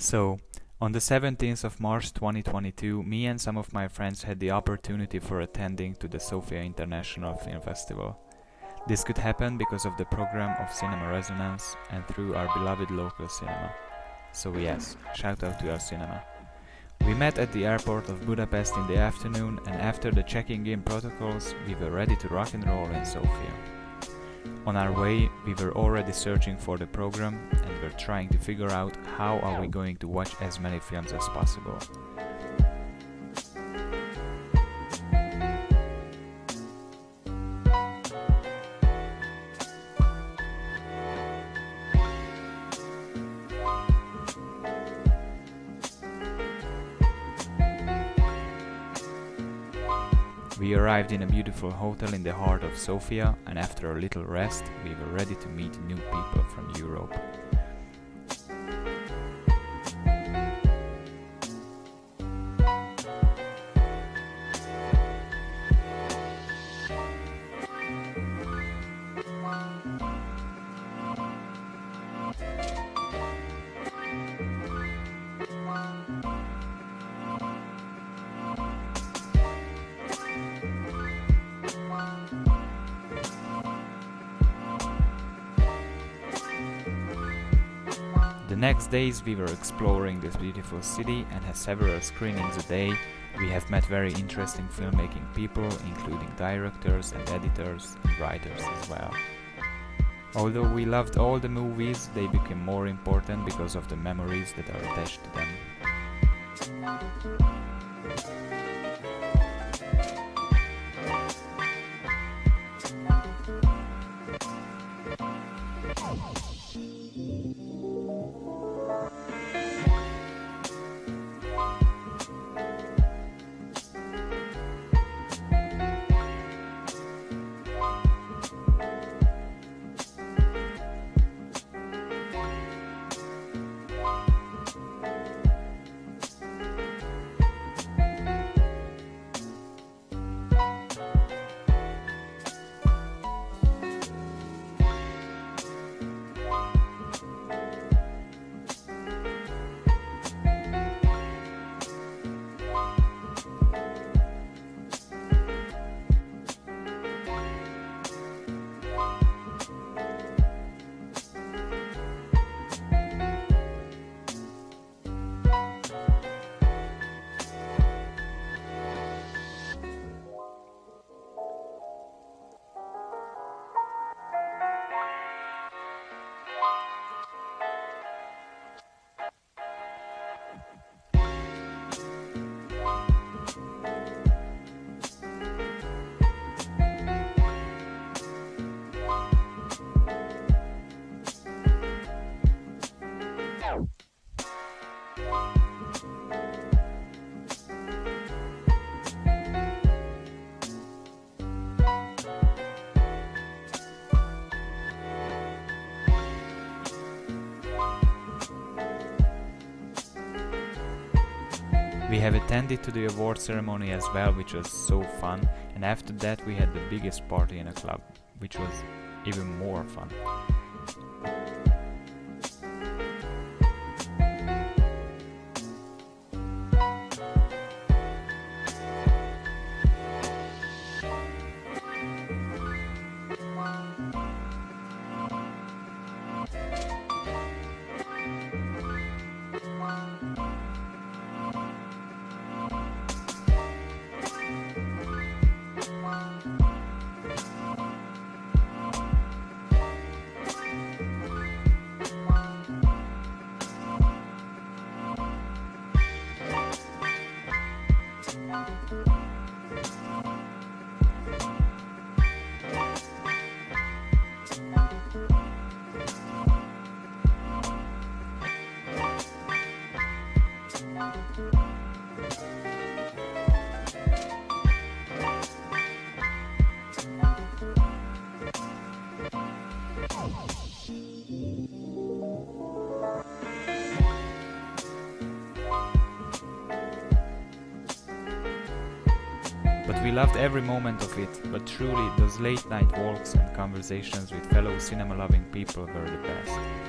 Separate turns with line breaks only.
So, on the 17th of March 2022, me and some of my friends had the opportunity for attending to the Sofia International Film Festival. This could happen because of the program of Cinema Resonance and through our beloved local cinema. So yes, shout out to our cinema. We met at the airport of Budapest in the afternoon, and after the checking in protocols, we were ready to rock and roll in Sofia. On our way, we were already searching for the program and were trying to figure out how are we going to watch as many films as possible. We arrived in a beautiful hotel in the heart of Sofia, and after a little rest, we were ready to meet new people from Europe. The next days we were exploring this beautiful city and had several screenings a day. We have met very interesting filmmaking people, including directors and editors and writers as well. Although we loved all the movies, they became more important because of the memories that are attached to them. We have attended to the award ceremony as well, which was so fun, and after that we had the biggest party in a club, which was even more fun. But we loved every moment of it, but truly those late night walks and conversations with fellow cinema-loving people were the best.